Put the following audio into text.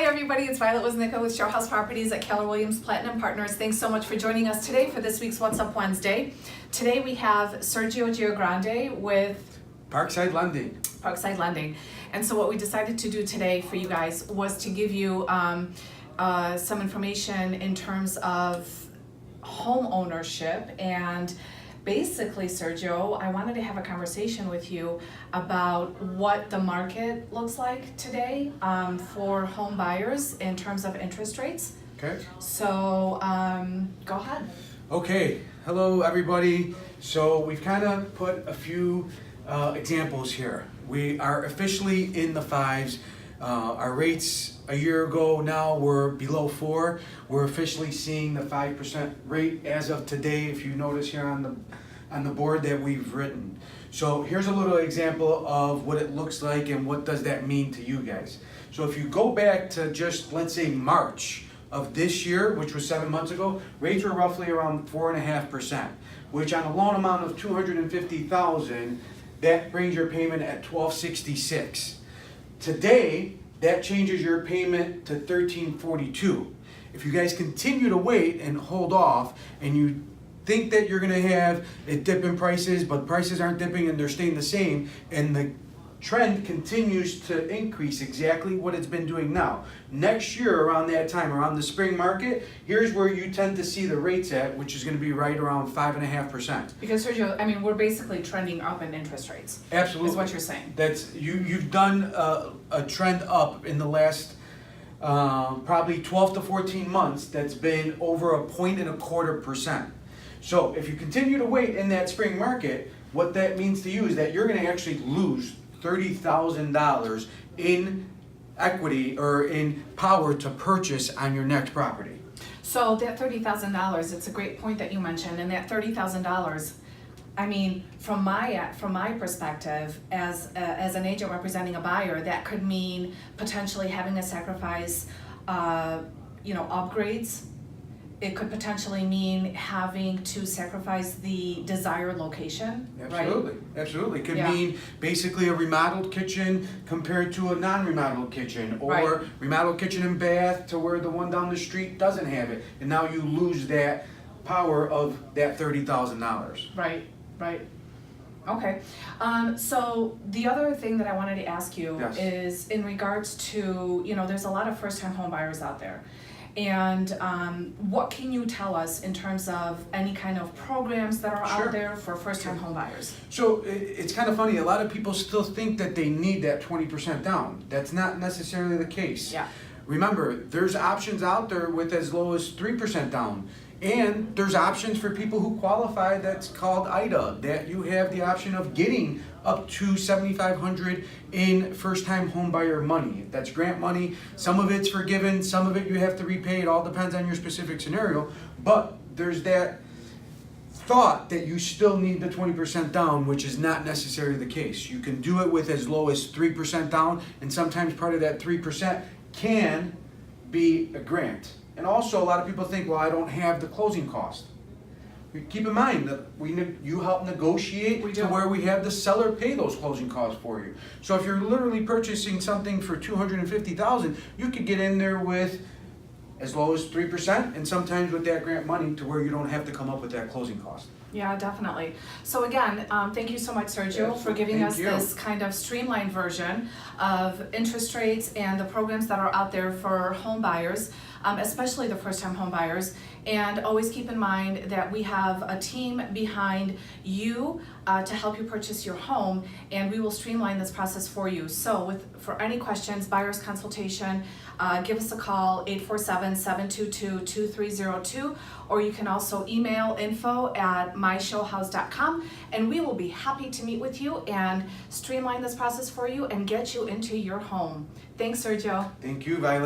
Hi everybody, it's Violet Woznicka with Showhouse Properties at Keller Williams Platinum Partners. Thanks so much for joining us today for this week's What's Up Wednesday. Today we have Sergio Giogrande with Parkside Lending. Parkside Lending. And so what we decided to do today for you guys was to give you some information in terms of home ownership. And basically, Sergio, I wanted to have a conversation with you about what the market looks like today for home buyers in terms of interest rates. Okay. So go ahead. Okay. Hello, everybody. So we've kind of put a few examples here. We are officially in the fives. Our rates a year ago now were below 4. We're officially seeing the 5% rate as of today, if you notice here on the board that we've written. So here's a little example of what it looks like and what does that mean to you guys. So if you go back to just, let's say, March of this year, which was 7 months ago, rates were roughly around 4.5%, which on a loan amount of $250,000, that brings your payment at $1,266. Today, that changes your payment to $1,342. If you guys continue to wait and hold off, and you think that you're going to have a dip in prices, but prices aren't dipping and they're staying the same, and the trend continues to increase exactly what it's been doing now. Next year, around that time, around the spring market, here's where you tend to see the rates at, which is going to be right around 5.5%. Because Sergio, I mean, we're basically trending up in interest rates. Absolutely. Is what you're saying. That's you've done a trend up in the last probably 12 to 14 months that's been over 1.25%. So if you continue to wait in that spring market, what that means to you is that you're going to actually lose $30,000 in equity or in power to purchase on your next property. So that $30,000, it's a great point that you mentioned, and that $30,000, I mean, from my perspective, as an agent representing a buyer, that could mean potentially having to sacrifice, upgrades. It could potentially mean having to sacrifice the desired location, Absolutely, right? Absolutely. It could mean basically a remodeled kitchen compared to a non-remodeled kitchen, or remodeled kitchen and bath to where the one down the street doesn't have it, and now you lose that power of that $30,000. Right. Okay. So the other thing that I wanted to ask you is in regards to, there's a lot of first-time home buyers out there. And what can you tell us in terms of any kind of programs that are out there for first-time home buyers? So it's kind of funny. A lot of people still think that they need that 20% down. That's not necessarily the case. Yeah. Remember, there's options out there with as low as 3% down. And there's options for people who qualify that's called IDA, that you have the option of getting up to $7,500 in first-time home buyer money. That's grant money. Some of it's forgiven, some of it you have to repay. It all depends on your specific scenario. But there's that thought that you still need the 20% down, which is not necessarily the case. You can do it with as low as 3% down, and sometimes part of that 3% can be a grant. And also, a lot of people think, well, I don't have the closing cost. Keep in mind that you help negotiate to where we have the seller pay those closing costs for you. So if you're literally purchasing something for $250,000, you could get in there with as low as 3%, and sometimes with that grant money to where you don't have to come up with that closing cost. Yeah, definitely. So again, thank you so much, Sergio, for giving us this kind of streamlined version of interest rates and the programs that are out there for home buyers, especially the first-time home buyers. And always keep in mind that we have a team behind you to help you purchase your home, and we will streamline this process for you. So for any questions, buyer's consultation, give us a call, 847-722-2302, or you can also email info@myshowhouse.com, and we will be happy to meet with you and streamline this process for you and get you into your home. Thanks, Sergio. Thank you, Violet.